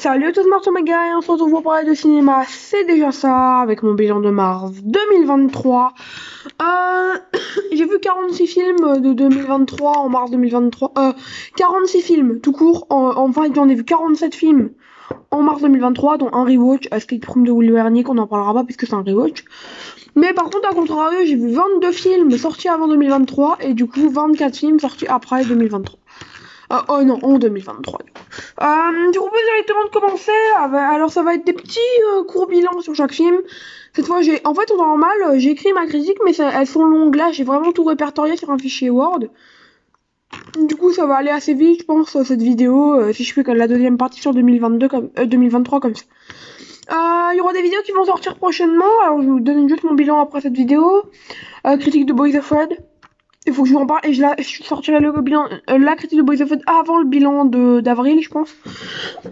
Salut tout le monde, c'est Mega et on se retrouve pour parler de cinéma, c'est déjà ça, avec mon bilan de mars 2023. Euh, j'ai vu 46 films de 2023 en mars 2023. 46 films tout court, enfin j'en ai vu 47 films en mars 2023, dont un rewatch, Escape Room de Will Wernick, on n'en parlera pas puisque c'est un rewatch. Mais par contre, à contrario, j'ai vu 22 films sortis avant 2023 et du coup 24 films sortis après 2023. Oh non, en 2023. Je vous propose directement de commencer. Alors ça va être des petits courts bilans sur chaque film. Cette fois, en fait, en normal, j'ai écrit ma critique, mais elles sont longues là. J'ai vraiment tout répertorié sur un fichier Word. Du coup, ça va aller assez vite, je pense, cette vidéo, si je fais la deuxième partie sur 2022 2023 comme ça. Il y aura des vidéos qui vont sortir prochainement. Alors, je vous donne juste mon bilan après cette vidéo. Critique de Boys Afraid. Il faut que je vous en parle et je sortirai le bilan, la critique de Boys of Fed avant le bilan d'avril, je pense.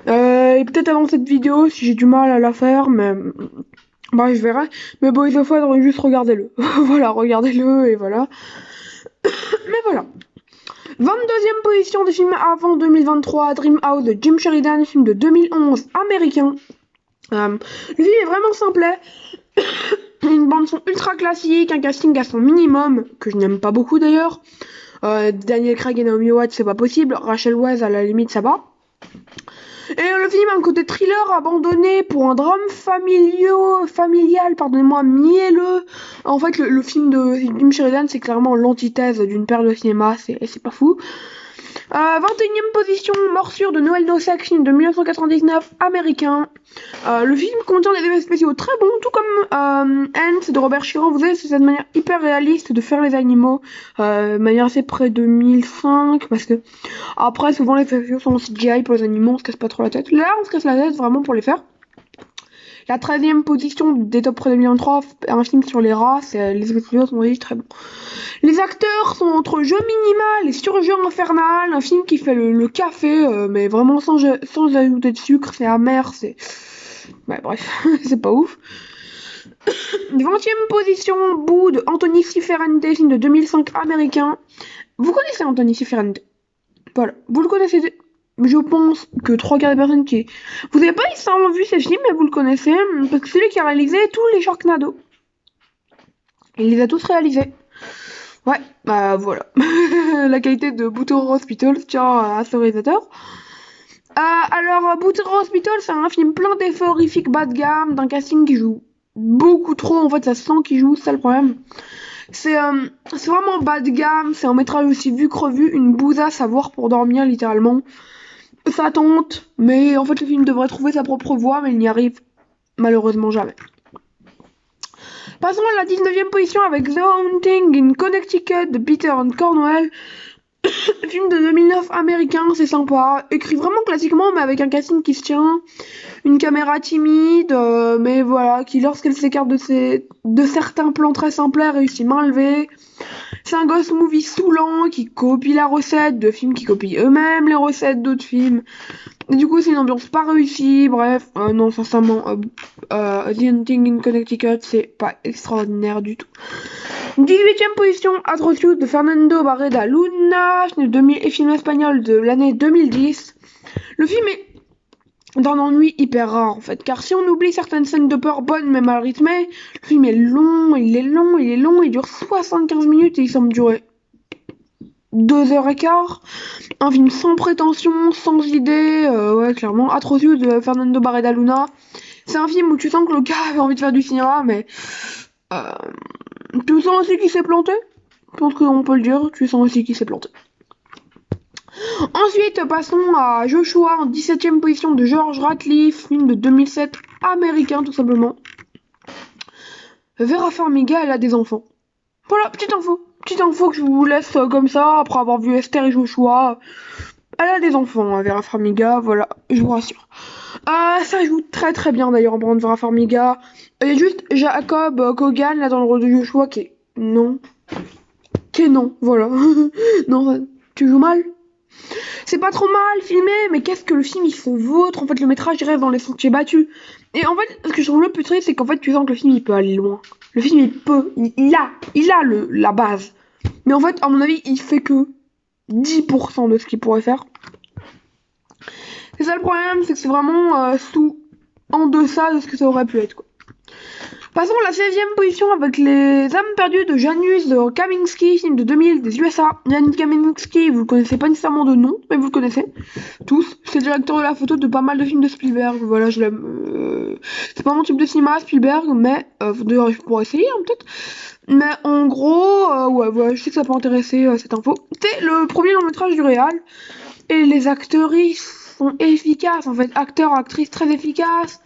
Et peut-être avant cette vidéo si j'ai du mal à la faire, mais bah je verrai. Mais Boys of Fed, juste regardez-le. Voilà, regardez-le et voilà. Mais voilà. 22e position des films avant 2023, Dream House de Jim Sheridan, film de 2011 américain. Le film est vraiment simplet. Une bande son ultra classique, un casting à son minimum, que je n'aime pas beaucoup d'ailleurs. Daniel Craig et Naomi Watts, c'est pas possible. Rachel Weisz, à la limite, ça va. Et le film a un côté thriller abandonné pour un drame familial, pardonnez-moi, mielleux. En fait, le film de Jim Sheridan, c'est clairement l'antithèse d'une paire de cinéma, c'est pas fou. 21e position, Morsure de Noël No Sex, film de 1999, américain. Le film contient des effets spéciaux très bons, tout comme Ants de Robert Chiron. Vous savez, c'est cette manière hyper réaliste de faire les animaux, manière assez près 2005, parce que après, souvent les effets spéciaux sont en CGI pour les animaux, on se casse pas trop la tête. Là, on se casse la tête vraiment pour les faire. La 13e position des top 2023, un film sur les rats, les effets spéciaux sont aussi très bons. Les acteurs sont entre jeu minimal et surjeu infernal, un film qui fait le café, mais vraiment sans ajouter de sucre, c'est amer, c'est... Ouais, bref, c'est pas ouf. 20e position, Boo de Anthony Ciferente, film de 2005 américain. Vous connaissez Anthony Ciferente? Voilà, vous le connaissez. Je pense que 3/4 des personnes qui... Vous n'avez pas nécessairement vu ces films, mais vous le connaissez, parce que c'est lui qui a réalisé tous les Sharknado. Il les a tous réalisés. Ouais, bah voilà. La qualité de Butero Hospital tient à ce réalisateur. Alors, Butero Hospital, c'est un film plein d'effets horrifiques bas de gamme, d'un casting qui joue beaucoup trop, en fait, ça se sent qu'il joue, c'est ça le problème. C'est vraiment bas de gamme, c'est un métrage aussi vu que revu, une bousasse à voir pour dormir, littéralement. Ça tente, mais en fait, le film devrait trouver sa propre voie, mais il n'y arrive malheureusement jamais. Passons à la 19e position avec The Haunting in Connecticut de Peter Cornwell. Film de 2009 américain, c'est sympa. Écrit vraiment classiquement, mais avec un casting qui se tient. Une caméra timide, mais voilà, qui lorsqu'elle s'écarte de certains plans très simplets, réussit main levée. C'est un ghost movie saoulant qui copie la recette de films qui copient eux-mêmes les recettes d'autres films. Et du coup, c'est une ambiance pas réussie. Bref, non, sincèrement, The Hunting in Connecticut, c'est pas extraordinaire du tout. 18e position, Atrocious de Fernando Barreda Luna, film espagnol de l'année 2010. Le film est d'un ennui hyper rare en fait, car si on oublie certaines scènes de peur bonnes mais mal rythmées, le film est long, il dure 75 minutes et il semble durer 2h15. Un film sans prétention, sans idée, ouais clairement. Atrocious de Fernando Barreda Luna. C'est un film où tu sens que le gars avait envie de faire du cinéma, mais tu sens aussi qu'il s'est planté. Je pense qu'on peut le dire, tu sens aussi qu'il s'est planté. Ensuite, passons à Joshua en 17e position de George Ratliff, film de 2007, américain tout simplement. Vera Farmiga, elle a des enfants. Voilà, petite info que je vous laisse comme ça, après avoir vu Esther et Joshua. Elle a des enfants, Vera Farmiga, voilà, je vous rassure. Ça joue très très bien d'ailleurs en parlant de Vera Farmiga. Il y a juste Jacob Kogan là dans le rôle de Joshua qui est non, voilà. Non, tu joues mal. C'est pas trop mal filmé, mais qu'est-ce que le film il se vautre. En fait, le métrage il reste dans les sentiers battus. Et en fait, ce que je trouve le plus triste, c'est qu'en fait, tu sens que le film il peut aller loin. Le film il a la base. Mais en fait, à mon avis, il fait que 10% de ce qu'il pourrait faire. C'est ça le problème, c'est que c'est vraiment en deçà de ce que ça aurait pu être, quoi. Passons à la 16e position avec Les âmes perdues de Janusz Kaminski, film de 2000 des USA. Janusz Kaminski, vous le connaissez pas nécessairement de nom, mais vous le connaissez tous. C'est le directeur de la photo de pas mal de films de Spielberg. Voilà, je l'aime. C'est pas mon type de cinéma, Spielberg, mais d'ailleurs, je pourrais essayer, hein, peut-être. Mais en gros, ouais, voilà, je sais que ça peut intéresser cette info. C'est le premier long métrage du réal. Et les actrices sont efficaces, en fait. Acteurs, actrices très efficaces.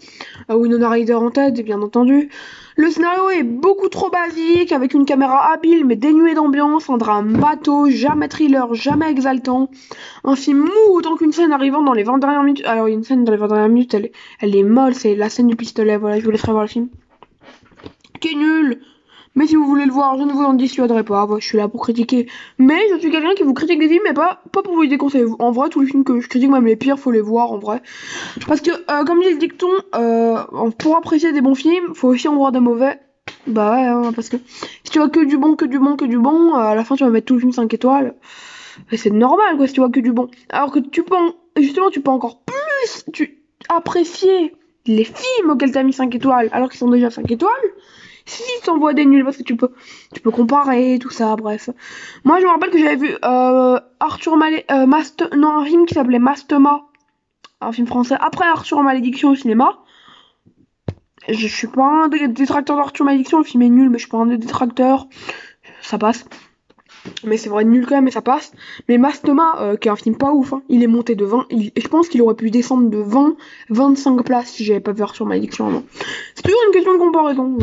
Winona Ryder en tête, bien entendu. Le scénario est beaucoup trop basique, avec une caméra habile mais dénuée d'ambiance, un drame bateau, jamais thriller, jamais exaltant. Un film mou autant qu'une scène arrivant dans les 20 dernières minutes. Alors, il y a une scène dans les 20 dernières minutes, elle est molle, c'est la scène du pistolet, voilà, je vous laisserai voir le film. Qui est nul. Mais si vous voulez le voir, je ne vous en dissuaderai pas. Je suis là pour critiquer. Mais je suis quelqu'un qui vous critique des films, mais pas pour vous les déconseiller. En vrai, tous les films que je critique, même les pires, faut les voir en vrai. Parce que, comme dit le dicton, pour apprécier des bons films, faut aussi en voir des mauvais. Bah ouais, hein, parce que si tu vois que du bon, à la fin tu vas mettre tout le film 5 étoiles. Et c'est normal, quoi, si tu vois que du bon. Alors que tu peux encore plus apprécier les films auxquels t'as mis 5 étoiles, alors qu'ils sont déjà 5 étoiles. Si, t'envoies des nuls parce que tu peux comparer, tout ça, bref. Moi, je me rappelle que j'avais vu Arthur un film qui s'appelait Mastema, un film français, après Arthur en Malédiction au cinéma. Je suis pas un détracteur d'Arthur en Malédiction, le film est nul, mais je suis pas un détracteur. Ça passe. Mais c'est vrai nul quand même, mais ça passe. Mais Mastema, qui est un film pas ouf, hein, il est monté de 20, je pense qu'il aurait pu descendre de 25 places si j'avais pas vu Arthur en Malédiction avant. C'est toujours une question de comparaison.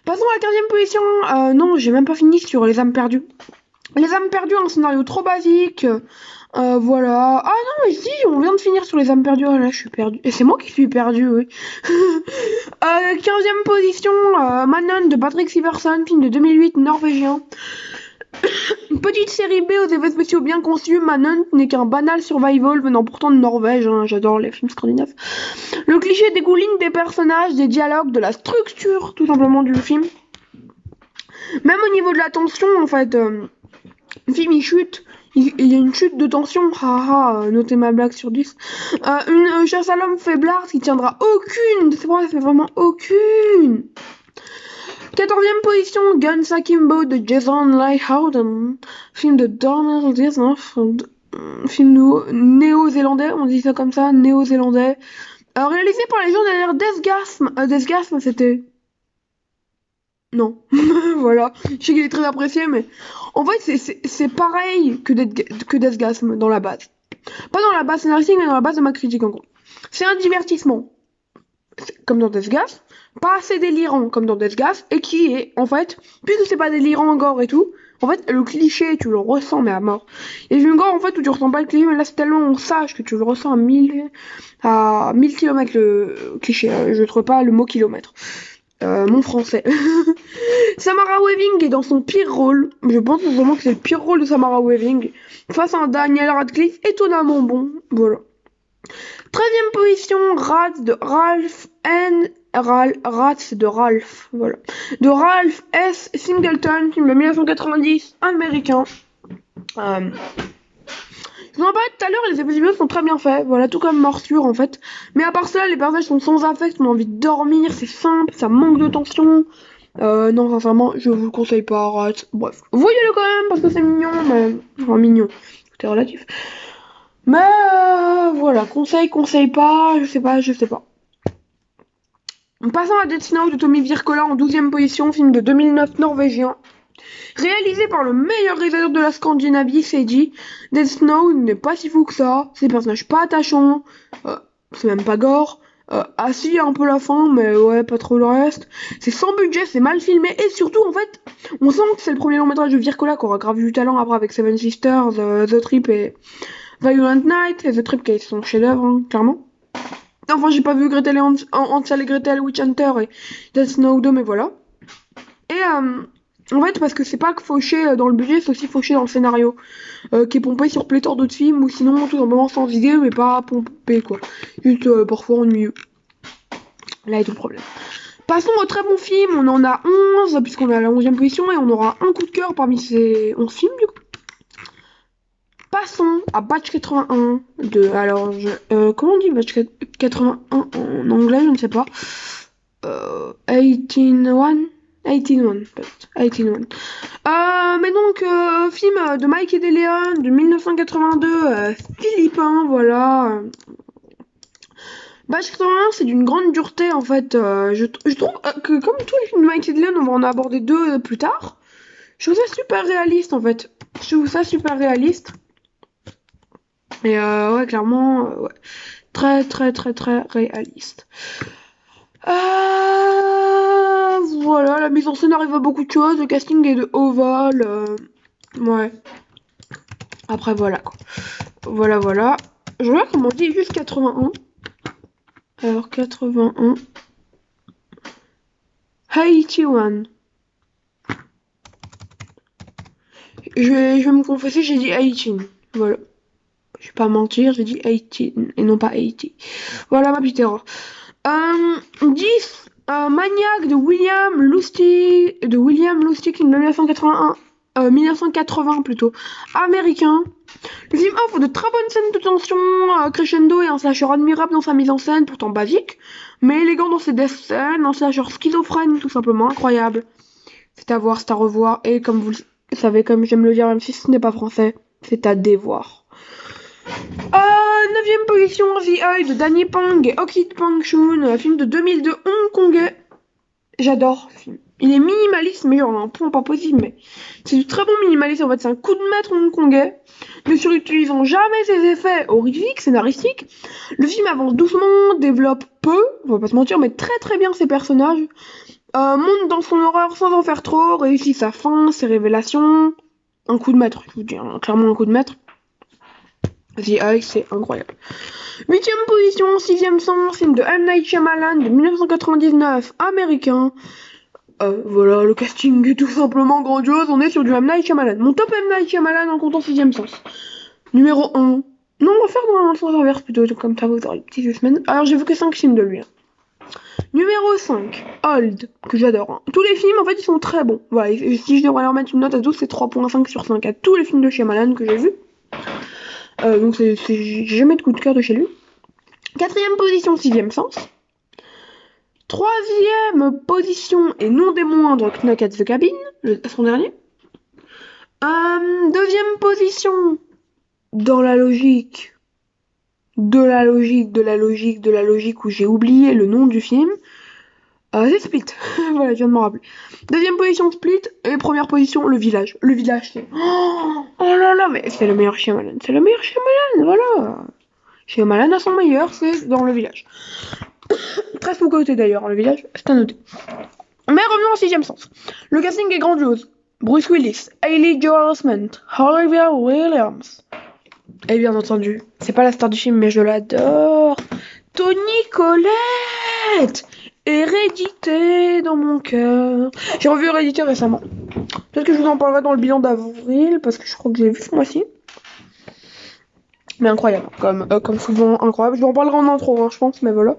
Passons à la 15e position. Non, j'ai même pas fini sur Les âmes perdues. Les âmes perdues, un scénario trop basique. Voilà. Ah non, mais si, on vient de finir sur Les âmes perdues. Ah, là, je suis perdue. Et c'est moi qui suis perdue, oui. 15e position, Manon de Patrick Sivertsen, film de 2008, norvégien. Une petite série B aux effets spéciaux bien conçus, Manon n'est qu'un banal survival venant pourtant de Norvège, hein, j'adore les films scandinaves. Le cliché dégouline des personnages, des dialogues, de la structure tout simplement du film. Même au niveau de la tension, en fait, le film il chute, il y a une chute de tension, notez ma blague sur 10. Une chasse à l'homme faiblarde qui tiendra aucune, c'est vrai, c'est vraiment aucune. 14e position, Guns Akimbo de Jason Lighthowden, film de 2019, film néo-zélandais, on dit ça comme ça, néo-zélandais, réalisé par les gens derrière Deathgasm, c'était... Non, voilà, je sais qu'il est très apprécié, mais en fait c'est pareil que Deathgasm dans la base. Pas dans la base scénaristique, mais dans la base de ma critique en gros. C'est un divertissement, comme dans Deathgasm, pas assez délirant comme dans Deathgasm, et qui est, en fait, puisque c'est pas délirant gore et tout, en fait, le cliché, tu le ressens, mais à mort. Il y a une gore, en fait, où tu ressens pas le cliché, mais là, c'est tellement sage que tu le ressens à 1000 km le cliché. Je trouve pas le mot kilomètre. Mon français. Samara Weaving est dans son pire rôle. Je pense vraiment que c'est le pire rôle de Samara Weaving. Face à un Daniel Radcliffe étonnamment bon. Voilà. 13e position, Rats de Ralph voilà. De Ralph S. Singleton, film de 1990, américain. Je vous en parlais tout à l'heure, les épisodes sont très bien faits, voilà, tout comme Morsure en fait. Mais à part ça, les personnages sont sans affect, on a envie de dormir, c'est simple, ça manque de tension. Non, sincèrement, je vous le conseille pas, Rats. Bref, voyez-le quand même parce que c'est mignon, mais. Enfin, mignon, tout est relatif. Mais voilà, conseille pas, je sais pas. Passons à Death Note de Tommy Wirkola en 12e position, film de 2009 norvégien. Réalisé par le meilleur réalisateur de la Scandinavie, Seiji. Death Note n'est pas si fou que ça, c'est des personnages pas attachants, c'est même pas gore. Si, un peu la fin, mais ouais, pas trop le reste. C'est sans budget, c'est mal filmé, et surtout, en fait, on sent que c'est le premier long métrage de Wirkola qui aura grave du talent après avec Seven Sisters, The Trip et Violent Night, et The Trip qui est son chef-d'œuvre, hein, clairement. Enfin, j'ai pas vu Gretel et Hansel et Gretel, Witch Hunter et Death Note 2, mais voilà. Et en fait, parce que c'est pas que fauché dans le budget, c'est aussi fauché dans le scénario, qui est pompé sur pléthore d'autres films, ou sinon tout simplement sans idée, mais pas pompé, quoi. Juste parfois ennuyeux. Là est tout le problème. Passons au très bon film, on en a 11, puisqu'on est à la 11e position, et on aura un coup de cœur parmi ces 11 films, du coup. passons à Batch 81 de, alors, comment on dit Batch 81 en anglais, je ne sais pas. 18-1 18-1 peut-être. 18-1. Mais donc, film de Mike et DeLeon de 1982, philippin, voilà. Batch 81, c'est d'une grande dureté, en fait. Je trouve que, comme tous les films de Mike et DeLeon, on va en aborder deux plus tard. Je trouve ça super réaliste, en fait. Je trouve ça super réaliste. Et ouais, clairement, ouais. Très, très, très, très réaliste. Voilà, la mise en scène arrive à beaucoup de choses. Le casting est de haut vol. Ouais. Après, voilà, quoi. Voilà, voilà. Je regarde comment on dit juste 81. Alors, 81. 81. Je vais me confesser, j'ai dit 18. Voilà. Je vais pas mentir, j'ai dit 18 et non pas 80. Voilà ma petite erreur. 10. Maniac de William Lustig en 1981. 1980 plutôt. Américain. Le film offre de très bonnes scènes de tension, crescendo et un slasher admirable dans sa mise en scène, pourtant basique, mais élégant dans ses death scènes, un slasher schizophrène tout simplement incroyable. C'est à voir, c'est à revoir, et comme vous le savez, comme j'aime le dire, même si ce n'est pas français, c'est à dévoir. 9ème position, The Eye de Danny Pang et Okit Pang Chun, un film de 2002 hongkongais. J'adore ce film. Il est minimaliste, mais genre un point pas possible, mais c'est du très bon minimalisme en fait, c'est un coup de maître hongkongais, ne surutilisant jamais ses effets horrifiques, scénaristiques. Le film avance doucement, développe peu, on va pas se mentir, mais très très bien ses personnages, monte dans son horreur sans en faire trop, réussit sa fin, ses révélations, un coup de maître, je vous dis, hein, clairement un coup de maître. The Eye, c'est incroyable. 8ème position, 6ème sens, film de M. Night Shyamalan de 1999, américain. Voilà, le casting est tout simplement grandiose, on est sur du M. Night Shyamalan. Mon top M. Night Shyamalan en comptant 6ème sens. Numéro 1. Non, on va faire dans le sens inverse plutôt, comme ça vous aurez les petites semaines. Alors j'ai vu que 5 films de lui. Numéro 5, Old, que j'adore. Hein. Tous les films, en fait, ils sont très bons. Voilà, si je devrais leur mettre une note à 12, c'est 3.5 sur 5 à tous les films de Shyamalan que j'ai vus. Donc j'ai jamais de coup de cœur de chez lui. 4ème position, 6ème sens. 3ème position, et non des moindres, Knock at the Cabin, son dernier. 2ème position, dans la logique, de la logique où j'ai oublié le nom du film. C'est Split. Voilà, je viens de m'en rappeler. 2ème position, Split. Et 1ère position, Le Village. Le Village, c'est... Oh là là, mais c'est le meilleur Shyamalan. C'est le meilleur Shyamalan, voilà. Shyamalan a son meilleur, c'est dans Le Village. Très sous-côté d'ailleurs, Le Village, c'est à noter. Mais revenons au 6ème sens. Le casting est grandiose. Bruce Willis, Hayley Joel Osment, Olivia Williams. Et bien entendu, c'est pas la star du film, mais je l'adore. Toni Collette. Hérédité dans mon cœur. J'ai revu Hérédité récemment. Peut-être que je vous en parlerai dans le bilan d'avril, parce que je crois que je l'ai vu ce mois-ci. Mais incroyable, comme souvent incroyable. Je vous en parlerai en intro, hein, je pense, mais voilà.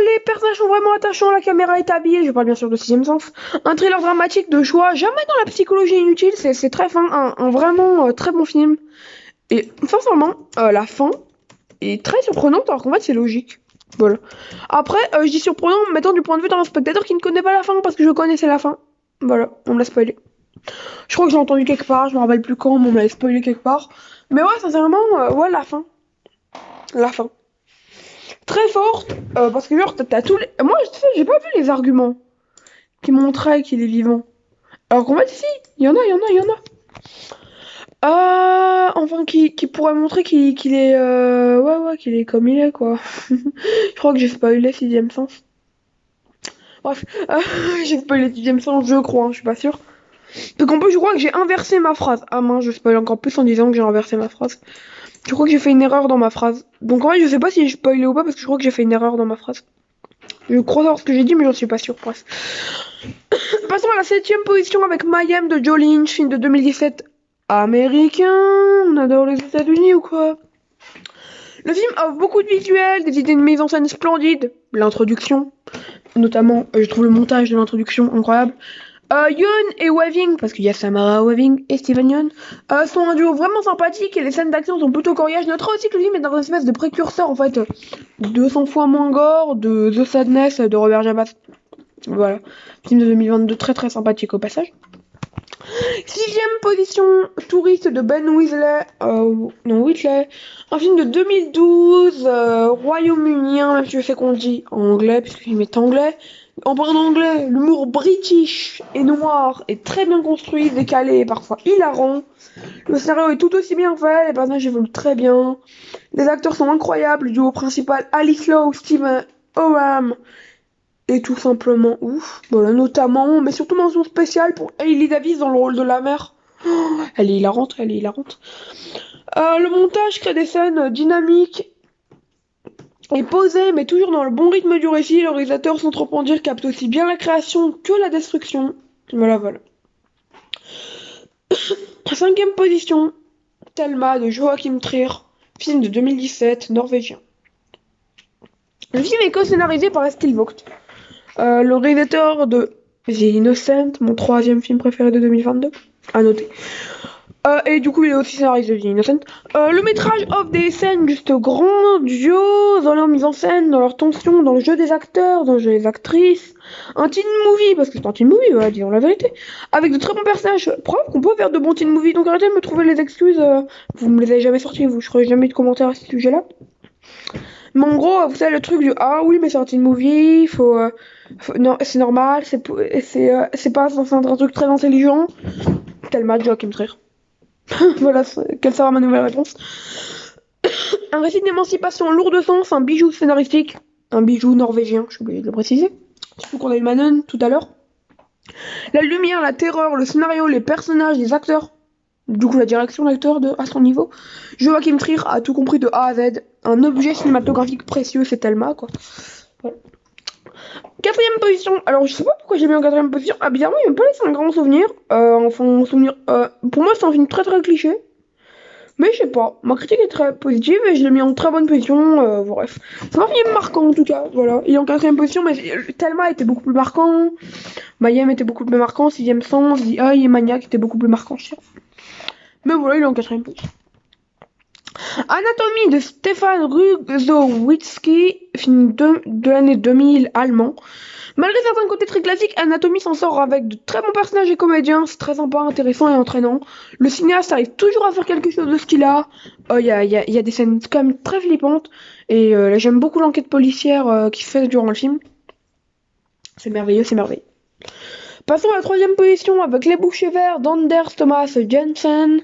Les personnages sont vraiment attachants, la caméra est habillée, je parle bien sûr de 6ème sens. Un thriller dramatique de choix, jamais dans la psychologie inutile, c'est très fin, un vraiment très bon film. Et sincèrement, la fin est très surprenante, alors qu'en fait c'est logique. Voilà. Après, je dis surprenant, mettant du point de vue d'un spectateur qui ne connaît pas la fin, parce que je connaissais la fin. Voilà, on me l'a spoilé. Je crois que j'ai entendu quelque part, je me rappelle plus quand, mais on me l'a spoilé quelque part. Mais ouais, sincèrement, ouais, la fin. La fin. Très forte, parce que genre, t'as tous les... Moi, j'ai pas vu les arguments qui montraient qu'il est vivant. Alors qu'en fait, si, il y en a. Enfin, qui pourrait montrer qu'il est... Ouais, qu'il est comme il est, quoi. Je crois que j'ai spoilé 6ème sens. Bref, j'ai spoilé 6ème sens, je crois, je suis pas sûre. Parce qu'en plus, je crois que j'ai inversé ma phrase. Ah mince, je spoil encore plus en disant que j'ai inversé ma phrase. Je crois que j'ai fait une erreur dans ma phrase. Donc en fait, je sais pas si je spoilé ou pas, parce que je crois que j'ai fait une erreur dans ma phrase. Je crois savoir ce que j'ai dit, mais j'en suis pas sûre, bref. Passons à la 7ème position avec Mayhem de Joe Lynch, film de 2017 américain. On adore les États-Unis ou quoi? Le film offre beaucoup de visuels, des idées de mise en scène splendides, l'introduction, notamment, je trouve le montage de l'introduction incroyable. Yeon et Waving, parce qu'il y a Samara Waving et Steven Yeun, sont un duo vraiment sympathique et les scènes d'action sont plutôt coriaces. Je noterai aussi que le film est dans une espèce de précurseur en fait, 200 fois moins gore de The Sadness de Robert Jabbas. Voilà, film de 2022 très très sympathique au passage. 6ème position, Touriste de Ben Wheatley, un film de 2012, royaume-unien, même si je sais qu'on dit en anglais, puisque le film est anglais. En parlant anglais, l'humour british et noir est très bien construit, décalé et parfois hilarant. Le scénario est tout aussi bien fait, les personnages évoluent très bien. Les acteurs sont incroyables, le duo principal Alice Lowe, Stephen Oram est tout simplement ouf. Voilà, notamment, mais surtout mention spéciale pour Hailey Davis dans le rôle de la mère. Oh, elle est hilarante, elle est hilarante. Le montage crée des scènes dynamiques et posé, mais toujours dans le bon rythme du récit. Le réalisateur, sans trop en dire, capte aussi bien la création que la destruction. Voilà, voilà. 5ème position, Thelma de Joachim Trier, film de 2017, norvégien. Le film est co-scénarisé par Eskil Vogt, le réalisateur de The Innocent, mon 3ème film préféré de 2022, à noter. Et du coup, il est aussi scénariste de The Innocent. Le métrage offre des scènes juste grandioses dans leur mise en scène, dans leur tension, dans le jeu des acteurs, dans le jeu des actrices. Un teen movie, parce que c'est un teen movie, voilà, disons la vérité. Avec de très bons personnages. Preuve qu'on peut faire de bons teen movies, donc arrêtez de me trouver les excuses. Vous me les avez jamais sortis, vous. Je ferai jamais de commentaires à ce sujet-là. Mais en gros, vous savez le truc du ah oui, mais c'est un teen movie, non, c'est normal, c'est pas censé être un truc très intelligent. Thelma de Joachim Trier. Voilà, quelle sera ma nouvelle réponse. Un récit d'émancipation lourd de sens, un bijou scénaristique, un bijou norvégien, je suis obligée de le préciser. Surtout qu'on a eu Manon tout à l'heure. La lumière, la terreur, le scénario, les personnages, les acteurs, du coup la direction d'acteur à son niveau. Joachim Trier a tout compris de A à Z. Un objet cinématographique précieux, c'est Thelma, quoi. Voilà. 4ème position, alors je sais pas pourquoi j'ai mis en 4ème position, bizarrement il m'a pas laissé un grand souvenir, pour moi c'est un film très très cliché, mais je sais pas, ma critique est très positive et je l'ai mis en très bonne position, bref. C'est un film marquant en tout cas, voilà, il est en 4ème position, mais Thelma était beaucoup plus marquant, Mayhem était beaucoup plus marquant, 6ème Sens, The Eye et Maniac était beaucoup plus marquant, je sais. Mais voilà, il est en 4ème position. Anatomie de Stefan Rugzowitzki, film de l'année 2000, allemand. Malgré certains côtés très classiques, Anatomie s'en sort avec de très bons personnages et comédiens, c'est très sympa, intéressant et entraînant. Le cinéaste arrive toujours à faire quelque chose de ce qu'il a. Il y a des scènes quand même très flippantes, et j'aime beaucoup l'enquête policière qui se fait durant le film. C'est merveilleux, c'est merveilleux. Passons à la 3ème position avec Les Bouchers Verts d'Anders Thomas Jensen.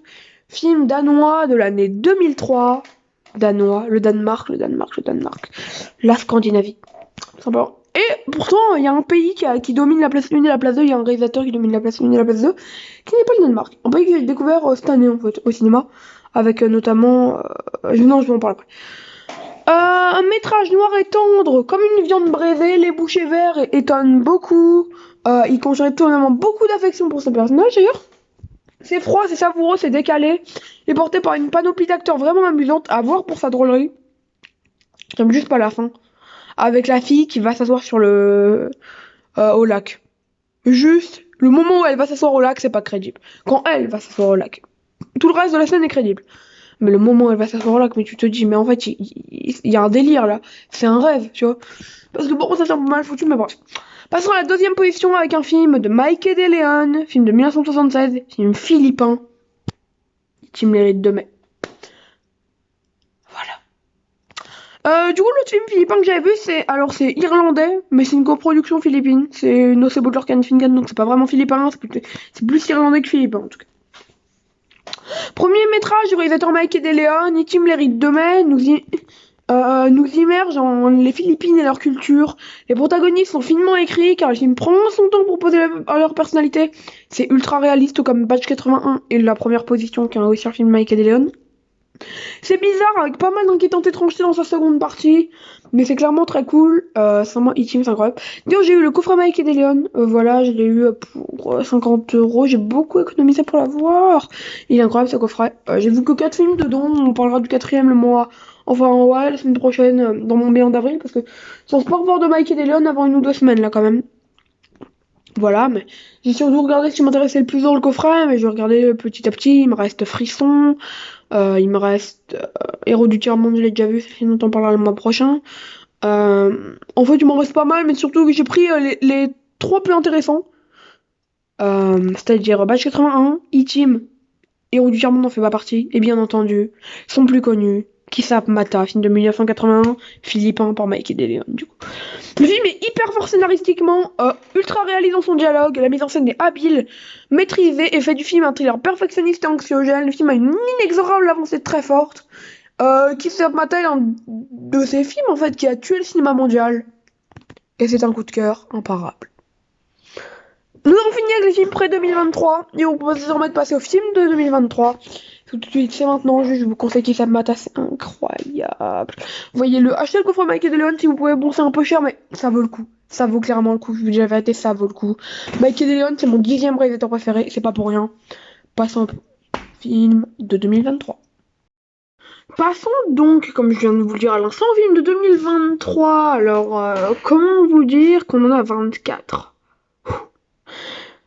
Film danois de l'année 2003. Danois, le Danemark. La Scandinavie. Sympa. Et pourtant, il y a un pays qui domine la place 1 et la place 2. Il y a un réalisateur qui domine la place 1 et la place 2, qui n'est pas le Danemark. Un pays que j'ai découvert cette année, en fait, au cinéma. Avec notamment... non, je vais en parler après. Un métrage noir et tendre, comme une viande braisée. Les Bouchers Verts étonnent beaucoup. Il conjurait étonnamment beaucoup d'affection pour ce personnage, d'ailleurs. C'est froid, c'est savoureux, c'est décalé. Il est porté par une panoplie d'acteurs vraiment amusante à voir pour sa drôlerie. J'aime juste pas la fin. Avec la fille qui va s'asseoir sur au lac. Juste, le moment où elle va s'asseoir au lac, c'est pas crédible. Quand elle va s'asseoir au lac. Tout le reste de la scène est crédible. Mais le moment où elle va s'asseoir au lac, mais tu te dis, mais en fait, il y a un délire là. C'est un rêve, tu vois. Parce que bon, ça c'est un peu mal foutu, mais bref. Passons à la 2ème position avec un film de Mike de Leon, film de 1976, film philippin. Team Mérite de mai. Voilà. Du coup, l'autre film philippin que j'avais vu, c'est irlandais, mais c'est une coproduction philippine. C'est No Se Butler Fingan, donc c'est pas vraiment philippin, c'est plus irlandais que philippin en tout cas. Premier métrage du réalisateur Mike de Leon, Team Mérite de mai, nous immerge dans les Philippines et leur culture. Les protagonistes sont finement écrits car le film prend son temps pour poser leur personnalité. C'est ultra réaliste comme Badge 81 et la première position qui a aussi un film Mike de Leon. C'est bizarre avec pas mal d'inquiétantes étrangetés dans sa seconde partie, mais c'est clairement très cool. C'est incroyable. D'ailleurs, j'ai eu le coffret Mike de Leon. Voilà, je l'ai eu pour 50€. J'ai beaucoup économisé pour l'avoir. Il est incroyable ce coffret. J'ai vu que 4 films dedans. On parlera du 4ème le mois. Enfin, ouais, la semaine prochaine, dans mon bilan d'avril, parce que c'est un sport voir de Mike et Leon avant 1 ou 2 semaines, là, quand même. Voilà, mais j'ai surtout regardé ce qui m'intéressait le plus dans le coffret, mais je regardais petit à petit, il me reste Frisson, il me reste Héros du tiers-monde, je l'ai déjà vu, sinon t'en parlera le mois prochain. En fait, il m'en reste pas mal, mais surtout que j'ai pris les trois plus intéressants. C'est-à-dire Batch 81, E-Team, Héros du tiers-monde n'en fait pas partie, et bien entendu, son plus connu, Kisap Mata, film de 1981, philippin par Mike et DeLeon, du coup. Le film est hyper fort scénaristiquement, ultra réaliste dans son dialogue, la mise en scène est habile, maîtrisée et fait du film un thriller perfectionniste et anxiogène. Le film a une inexorable avancée très forte. Kisap Mata est un de ces films en fait qui a tué le cinéma mondial. Et c'est un coup de cœur imparable. Nous avons fini avec les films pré-2023 et on peut désormais passer au film de 2023. Tout de suite, c'est maintenant, je vous conseille Kisap Mata, c'est incroyable. Voyez-le, achetez le coffre Mike et DeLeon si vous pouvez, bon c'est un peu cher mais ça vaut le coup. Ça vaut clairement le coup, je vous dis la vérité, ça vaut le coup. Mike et DeLeon, c'est mon 10e réalisateur préféré, c'est pas pour rien. Passons au film de 2023. Passons donc, comme je viens de vous le dire à l'instant, au film de 2023. Alors, comment vous dire qu'on en a 24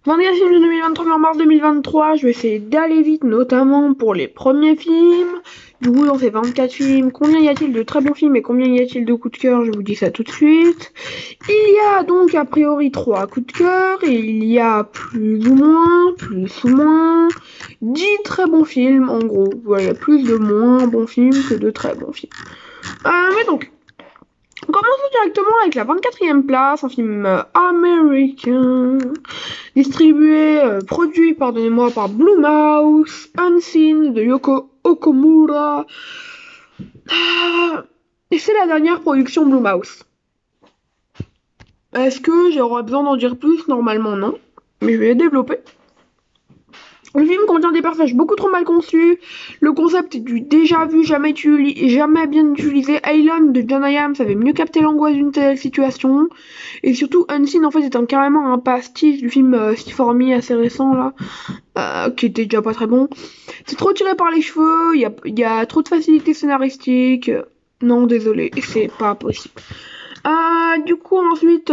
24 films de 2023 en mars 2023, je vais essayer d'aller vite, notamment pour les premiers films. Du coup, dans ces 24 films, combien y a-t-il de très bons films et combien y a-t-il de coups de cœur? Je vous dis ça tout de suite. Il y a donc a priori 3 coups de cœur, et il y a plus ou moins 10 très bons films, en gros. Voilà, plus de moins bons films que de très bons films. Mais donc, commençons directement avec la 24e place, un film américain, distribué, produit, pardonnez-moi, par Blumhouse, Unseen de Yoko Okumura. Et c'est la dernière production Blumhouse. Est-ce que j'aurais besoin d'en dire plus? Normalement non, mais je vais développer. Le film contient des personnages beaucoup trop mal conçus. Le concept est du déjà vu, jamais bien utilisé. Aylan de John Hayam savait mieux capter l'angoisse d'une telle situation. Et surtout, Unseen en fait est carrément un pastiche du film Steve For Me assez récent là, qui était déjà pas très bon. C'est trop tiré par les cheveux. Il y a trop de facilité scénaristique. Non, désolé, c'est pas possible. Du coup, ensuite,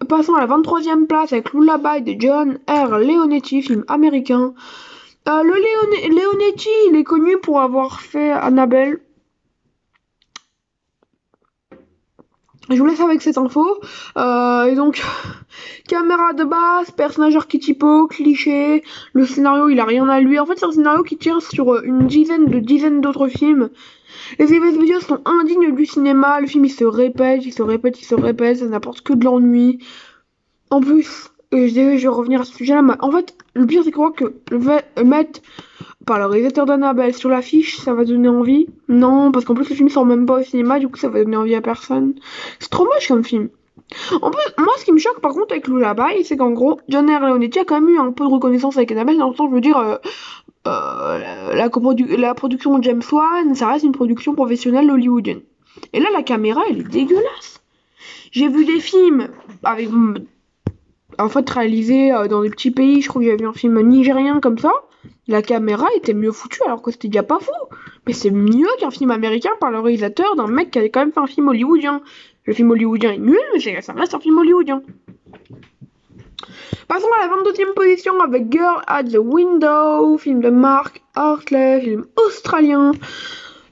passons à la 23e place avec Lullaby de John R. Leonetti, film américain. Leonetti, il est connu pour avoir fait Annabelle. Je vous laisse avec cette info. Et donc, caméra de base, personnage archétypaux, cliché. Le scénario, il a rien à lui. En fait, c'est un scénario qui tire sur une dizaine d'autres films. Les effets spéciaux sont indignes du cinéma, le film il se répète, ça n'apporte que de l'ennui. En plus, je vais revenir à ce sujet-là, mais en fait, le pire c'est que mettre par le réalisateur d'Annabelle sur l'affiche, ça va donner envie. Non, parce qu'en plus le film sort même pas au cinéma, du coup ça va donner envie à personne. C'est trop moche comme film. En plus, moi ce qui me choque par contre avec Lullaby, c'est qu'en gros, John R. Leonetti a quand même eu un peu de reconnaissance avec Annabelle, dans le sens, je veux dire, la production de James Wan, ça reste une production professionnelle hollywoodienne. Et là, la caméra, elle est dégueulasse. J'ai vu des films avec, en fait, réalisés dans des petits pays. Je crois que j'ai vu un film nigérien comme ça. La caméra était mieux foutue alors que c'était déjà pas fou. Mais c'est mieux qu'un film américain par le réalisateur d'un mec qui avait quand même fait un film hollywoodien. Le film hollywoodien est nul, mais ça reste un film hollywoodien. Passons à la 22e position avec Girl at the Window, film de Mark Hartley, film australien.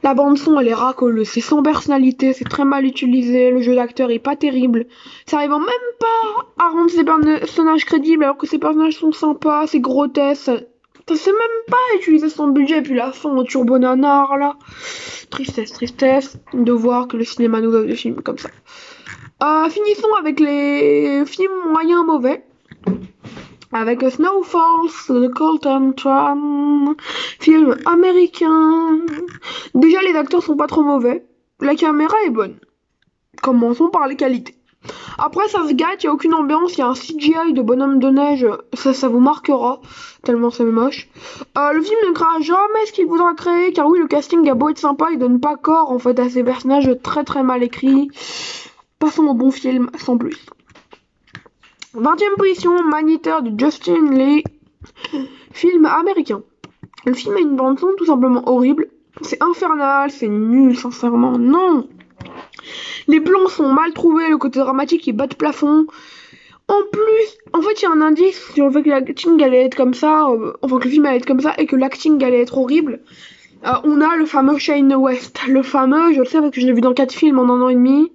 La bande son elle est racoleuse, c'est sans personnalité, c'est très mal utilisé, le jeu d'acteur est pas terrible. Ça arrive même pas à rendre ces personnages crédibles alors que ces personnages sont sympas, c'est grotesque. Ça sait même pas utiliser son budget, et puis la fin en turbo nanar là. Tristesse de voir que le cinéma nous offre des films comme ça. Finissons avec les films moyens mauvais. Avec Snowfalls de Colton Tran, film américain. Déjà, les acteurs sont pas trop mauvais. La caméra est bonne. Commençons par les qualités. Après, ça se gâte, il n'y a aucune ambiance, il y a un CGI de bonhomme de neige, ça vous marquera, tellement c'est moche. Le film ne créera jamais ce qu'il voudra créer, car oui, le casting a beau être sympa, il donne pas corps en fait à ces personnages très très mal écrits. Passons au bon film, sans plus. 20e position, Maneater de Justin Lee, film américain. Le film a une bande-son tout simplement horrible. C'est infernal, c'est nul, sincèrement, non. Les plans sont mal trouvés, le côté dramatique est bas de plafond. En plus, en fait, il y a un indice sur le fait que l'acting allait être comme ça, enfin que le film allait être comme ça et que l'acting allait être horrible. On a le fameux Shane West. Le fameux, je le sais parce que je l'ai vu dans 4 films en 1 an et demi.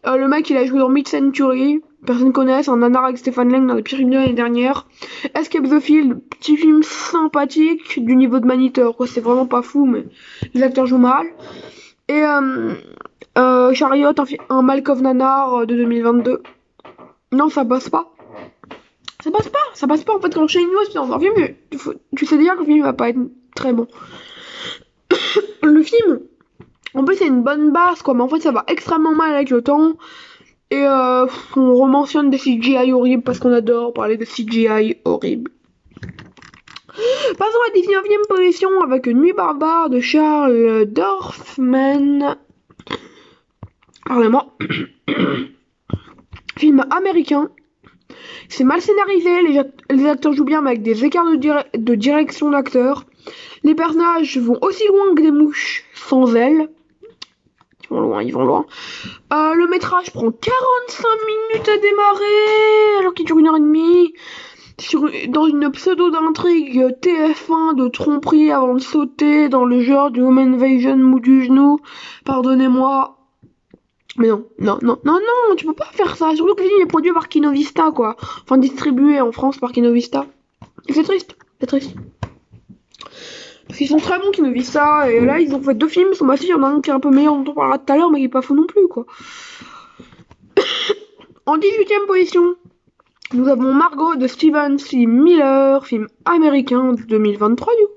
Le mec, il a joué dans Mid-Century. Personne connaît, c'est un nanar avec Stephen Lang dans les pires films de l'année dernière. Escape the Field, petit film sympathique du niveau de Maniteur, quoi. C'est vraiment pas fou, mais les acteurs jouent mal. Et Chariot, un Malcolm nanar de 2022. Non, ça passe pas. Ça passe pas en fait quand Shane West est dans un film. Tu sais déjà que le film va pas être très bon. Le film, en plus, c'est une bonne base, quoi, mais en fait, ça va extrêmement mal avec le temps. Et on rementionne des CGI horribles parce qu'on adore parler de CGI horribles. Passons à la 19ème position avec Nuit barbare de Charles Dorfman. Parlez-moi. Film américain. C'est mal scénarisé, les acteurs jouent bien mais avec des écarts de direction d'acteurs. Les personnages vont aussi loin que des mouches sans ailes. Ils vont loin. Le métrage prend 45 minutes à démarrer, alors qu'il dure 1 h 30. Dans une pseudo-d'intrigue TF1 de tromperie avant de sauter dans le genre du home invasion mou du genou. Pardonnez-moi. Mais non, tu peux pas faire ça. Surtout que le film est produit par Kinovista, quoi. Enfin, distribué en France par Kinovista. Et c'est triste. Parce qu'ils sont très bons Kinovista. Et là, ils ont fait 2 films. Sur ma fille, il y en a un qui est un peu meilleur dont on parlera tout à l'heure, mais qui est pas fou non plus, quoi. En 18ème position, nous avons Margot de Steven C. Miller, film américain de 2023, du coup.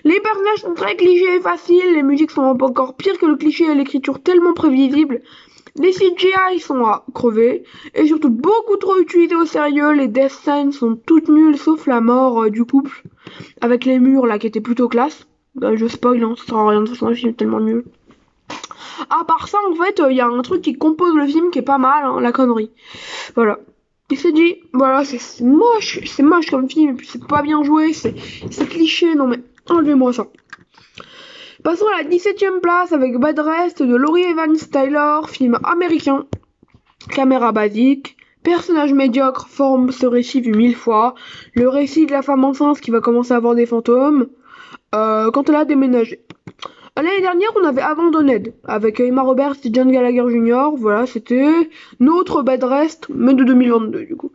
Les personnages sont très clichés et faciles, les musiques sont encore pires que le cliché et l'écriture tellement prévisible. Les CGI sont à crever, et surtout beaucoup trop utilisés au sérieux, les death scenes sont toutes nulles sauf la mort du couple, avec les murs là qui étaient plutôt classe. Je spoil, hein, ça sert à rien de toute façon, le film est tellement nul. À part ça, en fait, il y a un truc qui compose le film qui est pas mal, hein, la connerie. Voilà. Et c'est dit, voilà, c'est moche comme film, et puis c'est pas bien joué, c'est cliché, non mais enlevez-moi ça. Passons à la 17ème place avec Bad Rest de Laurie Evans Taylor, film américain. Caméra basique, personnage médiocre forme ce récit vu 1000 fois. Le récit de la femme enceinte qui va commencer à avoir des fantômes quand elle a déménagé. L'année dernière, on avait Abandonned avec Emma Roberts et John Gallagher Jr. Voilà, c'était notre Bad Rest, mais de 2022 du coup.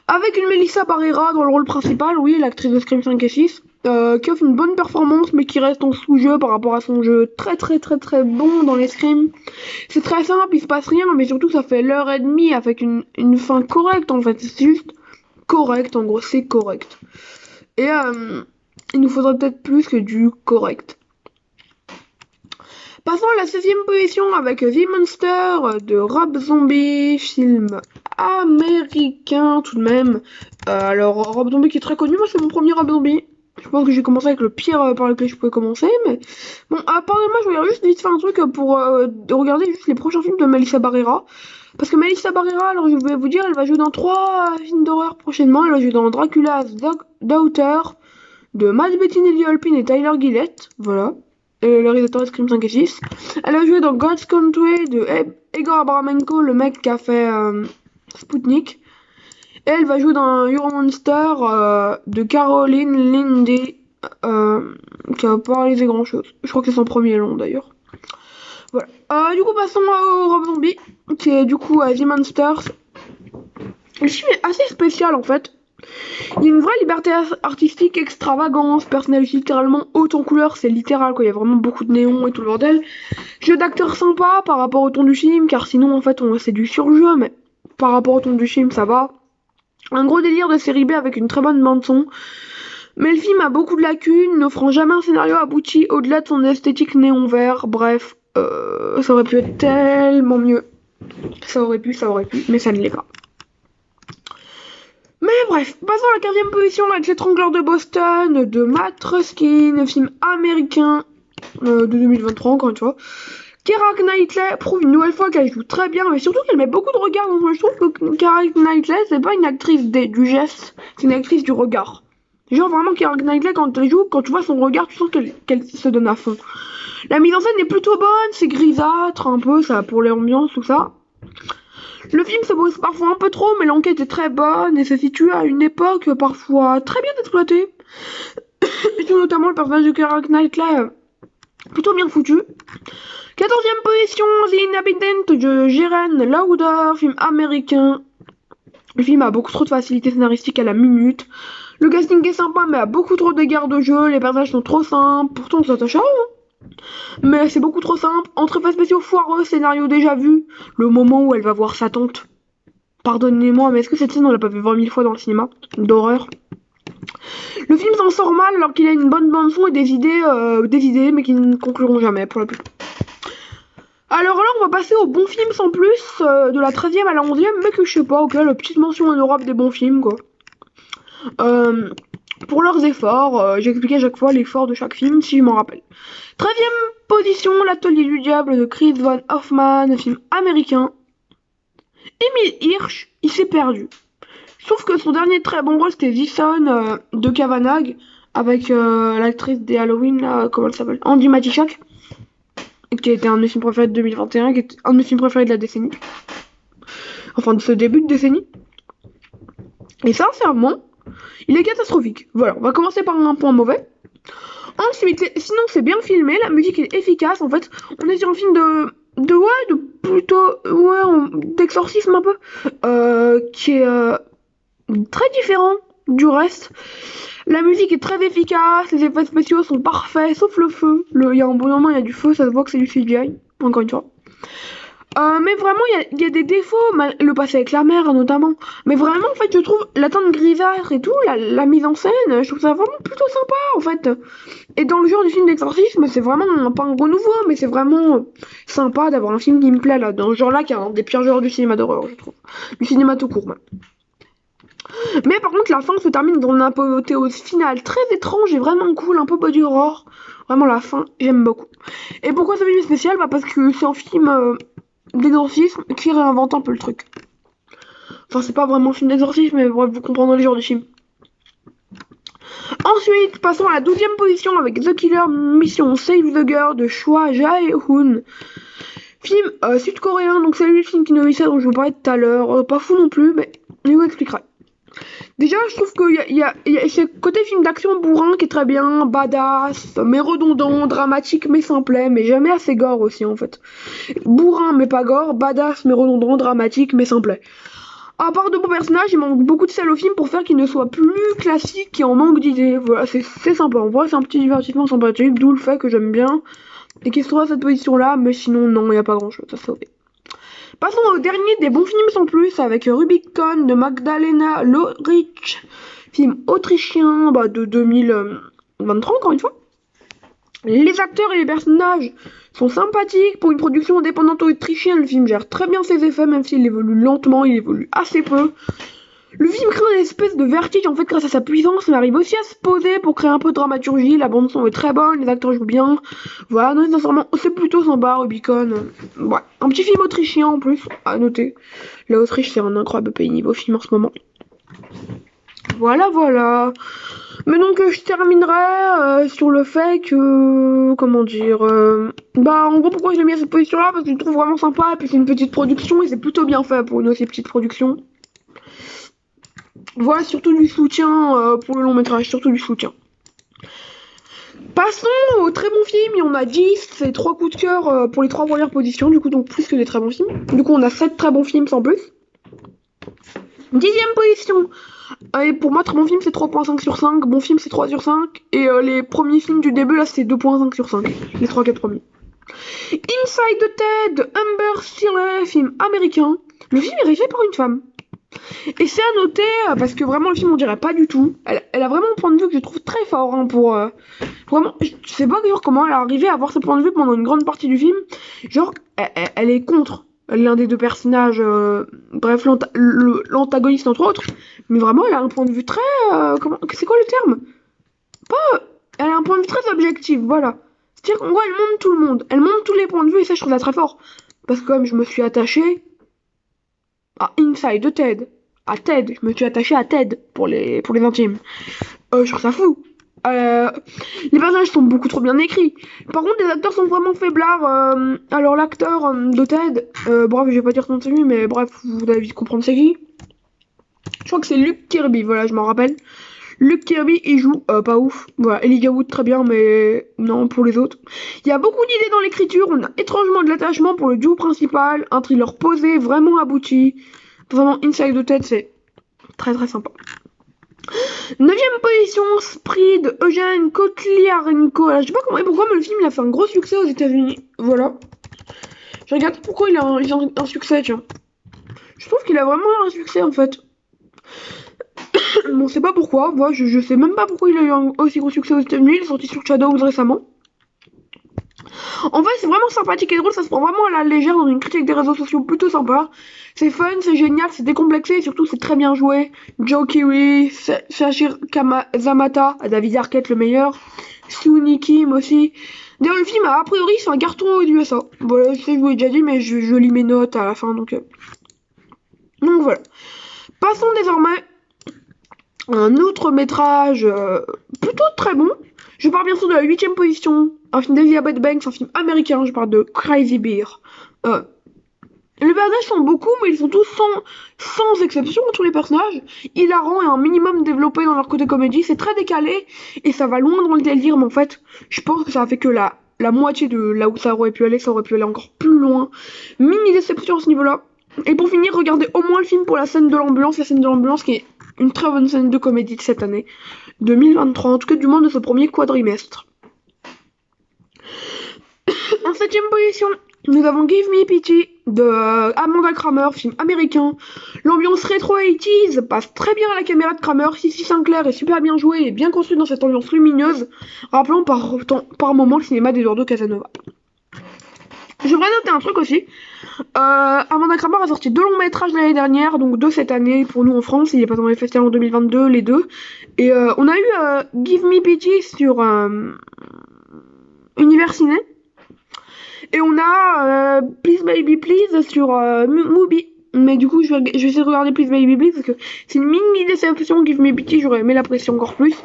Avec une Melissa Barrera dans le rôle principal, oui, l'actrice de Scream 5 et 6, qui offre une bonne performance mais qui reste en sous-jeu par rapport à son jeu très bon dans les Scream. C'est très simple, il se passe rien, mais surtout ça fait l'heure et demie avec une fin correcte en fait, c'est juste correct, en gros c'est correct. Et il nous faudrait peut-être plus que du correct. Passons à la 16ème position avec The Monster de Rob Zombie, film américain tout de même. Alors Rob Zombie qui est très connu, moi c'est mon premier Rob Zombie. Je pense que j'ai commencé avec le pire par lequel je pouvais commencer, mais bon, pardonnez-moi, je regarde juste vite faire un truc pour regarder juste les prochains films de Melissa Barrera. Parce que Melissa Barrera, alors je vais vous dire, elle va jouer dans 3 films d'horreur prochainement. Elle va jouer dans Dracula's Daughter de Matt Bettinelli Holpin et Tyler Gillett, voilà. Le réalisateur de Scream 5 et 6. Elle a joué dans God's Country de Egor Abramenko, le mec qui a fait Sputnik. Et elle va jouer dans Euromonster de Caroline Lindy, qui a pas réalisé grand chose. Je crois que c'est son premier long d'ailleurs. Voilà. Du coup, passons au Rob Zombie, qui est du coup à The Monsters. Le film est assez spécial en fait. Il y a une vraie liberté artistique, extravagance, personnage littéralement haute en couleur, c'est littéral quoi, il y a vraiment beaucoup de néons et tout le bordel. Jeu d'acteur sympa par rapport au ton du film, car sinon en fait c'est du surjeu, mais par rapport au ton du film ça va. Un gros délire de série B avec une très bonne bande son. Mais le film a beaucoup de lacunes, n'offrant jamais un scénario abouti au-delà de son esthétique néon vert, bref, ça aurait pu être tellement mieux. Ça aurait pu, mais ça ne l'est pas. Mais bref, passons à la 15ème position avec L'étrangleur de Boston de Matt Ruskin, film américain de 2023 encore une fois. Keira Knightley prouve une nouvelle fois qu'elle joue très bien, mais surtout qu'elle met beaucoup de regard dans son jeu. Je trouve que Keira Knightley, c'est pas une actrice du geste, c'est une actrice du regard. Genre vraiment Keira Knightley, quand elle joue, quand tu vois son regard, tu sens qu'elle se donne à fond. La mise en scène est plutôt bonne, c'est grisâtre un peu, ça pour l'ambiance, tout ça. Le film se brise parfois un peu trop, mais l'enquête est très bonne et se situe à une époque parfois très bien exploitée. Et tout notamment le personnage de Keira Knightley, plutôt bien foutu. 14e position, The Inhabitant de Jeren Lauder, film américain. Le film a beaucoup trop de facilité scénaristique à la minute. Le casting est sympa, mais a beaucoup trop d'égards de jeu. Les personnages sont trop simples. Pourtant, on s'attache à eux. Mais c'est beaucoup trop simple. Entre effets spéciaux foireux, scénario déjà vu. Le moment où elle va voir sa tante. Pardonnez-moi, mais est-ce que cette scène, on l'a pas vu 20 000 fois dans le cinéma d'horreur? Le film s'en sort mal alors qu'il a une bonne bande-son et des idées, mais qui ne concluront jamais pour la plupart. Alors là, on va passer aux bons films sans plus, de la 13e à la 11e, mais que je sais pas, ok, la petite mention honorable des bons films, quoi. Pour leurs efforts, j'ai expliqué à chaque fois l'effort de chaque film, si je m'en rappelle. 13e position, L'Atelier du Diable de Chris Van Hoffman, un film américain. Emile Hirsch, il s'est perdu. Je trouve que son dernier très bon rôle, c'était The Son de Kavanagh, avec l'actrice des Halloween, là, comment elle s'appelle, Andy Matichak, qui a été un de mes films préférés de 2021, qui est un de mes films préférés de la décennie. Enfin, de ce début de décennie. Et sincèrement, il est catastrophique. Voilà, on va commencer par un point mauvais. Ensuite, sinon c'est bien filmé, la musique est efficace. En fait, on est sur un film d'exorcisme un peu, qui est très différent du reste. La musique est très efficace, les effets spéciaux sont parfaits, sauf le feu. Il y a un bon moment, il y a du feu, ça se voit que c'est du CGI, encore une fois. Mais vraiment, il y a des défauts, le passé avec la mère notamment. Mais vraiment, en fait, je trouve la teinte grisâtre et tout, la mise en scène, je trouve ça vraiment plutôt sympa, en fait. Et dans le genre du film d'exorcisme, c'est vraiment pas un renouveau, mais c'est vraiment sympa d'avoir un film qui me plaît, là, dans ce genre-là, qui est un des pires genres du cinéma d'horreur, je trouve. Du cinéma tout court, même. Mais par contre, la fin se termine dans une apothéose finale très étrange et vraiment cool, un peu body horror. Vraiment, la fin, j'aime beaucoup. Et pourquoi ce film est spécial? Bah parce que c'est un film d'exorcisme qui réinvente un peu le truc. Enfin, c'est pas vraiment un film d'exorcisme, mais bref, vous comprendrez le genre de film. Ensuite, passons à la 12e position avec The Killer Mission Save the Girl de Choi Jae-hoon. Film sud-coréen, donc c'est le film qui nous dont je vous parlais tout à l'heure. Pas fou non plus, mais je vous expliquerai. Déjà, je trouve qu'il y a ce côté film d'action bourrin qui est très bien, badass, mais redondant, dramatique mais simplet, mais jamais assez gore aussi en fait. Bourrin mais pas gore, badass mais redondant, dramatique mais simplet. À part de beaux personnages, il manque beaucoup de sel au film pour faire qu'il ne soit plus classique et en manque d'idées. Voilà, c'est sympa. En vrai, c'est un petit divertissement sympathique, d'où le fait que j'aime bien et qu'il se trouve à cette position-là, mais sinon, non, il n'y a pas grand-chose à sauver. Passons au dernier des bons films sans plus, avec Rubicon de Magdalena Lorich, film autrichien de 2023 encore une fois. Les acteurs et les personnages sont sympathiques pour une production indépendante autrichienne. Le film gère très bien ses effets, même s'il évolue lentement, il évolue assez peu. Le film crée une espèce de vertige en fait grâce à sa puissance, mais arrive aussi à se poser pour créer un peu de dramaturgie. La bande son est très bonne, les acteurs jouent bien. Voilà, non, sincèrement, c'est plutôt sympa, Rubicon. Ouais, un petit film autrichien en plus, à noter. L'Autriche, c'est un incroyable pays niveau film en ce moment. Voilà. Mais donc, je terminerai sur le fait que... Comment dire... en gros, pourquoi je l'ai mis à cette position-là? Parce que je le trouve vraiment sympa, et puis c'est une petite production, et c'est plutôt bien fait pour une aussi petite production. Voilà, surtout du soutien pour le long métrage, surtout du soutien. Passons au très bon film, il y en a 10, c'est 3 coups de cœur pour les 3 premières positions, du coup donc plus que des très bons films. Du coup on a 7 très bons films sans plus. 10e position, et pour moi très bon film c'est 3.5 sur 5, bon film c'est 3 sur 5, et les premiers films du début là c'est 2.5 sur 5, les 3-4 premiers. Inside the Ted de Amber Stiller, film américain. Le film est réalisé par une femme. Et c'est à noter, parce que vraiment le film on dirait pas du tout. Elle a vraiment un point de vue que je trouve très fort pour... vraiment, je sais pas comment elle est arrivée à avoir ce point de vue pendant une grande partie du film. Genre, elle est contre l'un des deux personnages, bref, l'antagoniste entre autres. Mais vraiment, elle a un point de vue très... c'est quoi le terme? Elle a un point de vue très objectif, voilà. C'est-à-dire qu'en gros, elle montre tout le monde. Elle montre tous les points de vue et ça, je trouve ça très fort. Parce que comme je me suis attachée à Inside the Ted. À Ted. Je me suis attachée à Ted pour les intimes. Je trouve ça fou. Les personnages sont beaucoup trop bien écrits. Par contre, les acteurs sont vraiment faiblards. Alors, l'acteur de Ted, bref, je vais pas dire son nom de famille, mais bref, vous allez vite comprendre c'est qui. Je crois que c'est Luke Kirby, voilà, je m'en rappelle. Luke Kirby, il joue pas ouf. Voilà, Elijah Wood, très bien, mais non pour les autres. Il y a beaucoup d'idées dans l'écriture. On a étrangement de l'attachement pour le duo principal. Un thriller posé, vraiment abouti. Vraiment, Inside the Ted, c'est très très sympa. 9ème position, Spree de Eugène Kotliarenko. Alors, je sais pas comment et pourquoi, mais le film il a fait un gros succès aux États-Unis. Voilà. Je regarde pourquoi il a un succès, tiens. Je trouve qu'il a vraiment eu un succès en fait. Bon, c'est pas pourquoi. Moi, je sais même pas pourquoi il a eu un aussi gros succès aux États-Unis. Il est sorti sur Shadows récemment. En fait, c'est vraiment sympathique et drôle. Ça se prend vraiment à la légère dans une critique des réseaux sociaux plutôt sympa. C'est fun, c'est génial, c'est décomplexé et surtout c'est très bien joué. Joe Keery, Sachir Zamata, David Arquette le meilleur. Suni Kim aussi. D'ailleurs, le film, a priori, c'est un carton aux USA. Voilà, je sais, je vous l'ai déjà dit, mais je lis mes notes à la fin, donc voilà. Passons désormais à un autre métrage plutôt très bon. Je parle bien sûr de la 8ème position. Un film d'Elizabeth Banks, un film américain. Je parle de Crazy Bear. Les personnages sont beaucoup, mais ils sont tous sans exception, tous les personnages, hilarants et un minimum développés dans leur côté comédie. C'est très décalé et ça va loin dans le délire, mais en fait, je pense que ça a fait que la moitié de là où ça aurait pu aller encore plus loin. Mini déception à ce niveau-là. Et pour finir, regardez au moins le film pour la scène de l'ambulance, qui est une très bonne scène de comédie de cette année, 2023, en tout cas du moins de ce premier quadrimestre. En 7ème position, nous avons Give Me Pity de Amanda Kramer, film américain. L'ambiance rétro 80s passe très bien à la caméra de Kramer. Sissy Sinclair est super bien joué et bien construit dans cette ambiance lumineuse, rappelant par moment le cinéma d'Eduardo Casanova. Je voudrais noter un truc aussi. Amanda Kramer a sorti 2 longs métrages l'année dernière, donc 2 cette année pour nous en France. Il est pas dans les festivals en 2022, les 2. Et on a eu Give Me Pity sur Univers Ciné. Et on a Please Baby Please sur Mubi. Mais du coup, je vais essayer de regarder Please Baby Please parce que c'est une mini déception. Give Me Pity, j'aurais aimé l'apprécier encore plus.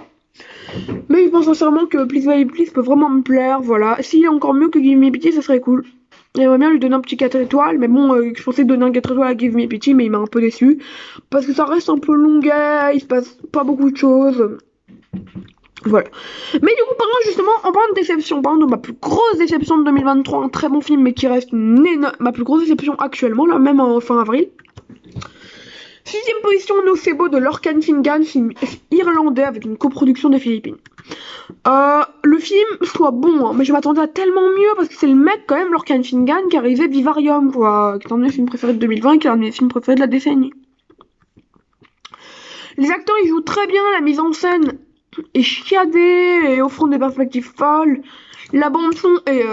Mais je pense sincèrement que Please Baby Please peut vraiment me plaire. Voilà. S'il est encore mieux que Give Me Pity, ça serait cool. J'aimerais bien lui donner un petit 4 étoiles. Mais bon, je pensais donner un 4 étoiles à Give Me Pity, mais il m'a un peu déçu. Parce que ça reste un peu longuet, il se passe pas beaucoup de choses. Voilà. Mais du coup, parlons justement, en parlant de déception, parlons de ma plus grosse déception de 2023, un très bon film, mais qui reste ma plus grosse déception actuellement, là, même en fin avril. 6ème position, Nocebo de Lorcan Finnegan, film irlandais avec une coproduction des Philippines. Le film soit bon, hein, mais je m'attendais à tellement mieux parce que c'est le mec quand même, Lorcan Finnegan, qui a réalisé Vivarium, quoi, qui est un de mes films préférés de 2020 et qui est un de mes films préférés de la décennie. Les acteurs ils jouent très bien, la mise en scène est chiadée et offrant des perspectives folles. La bande son est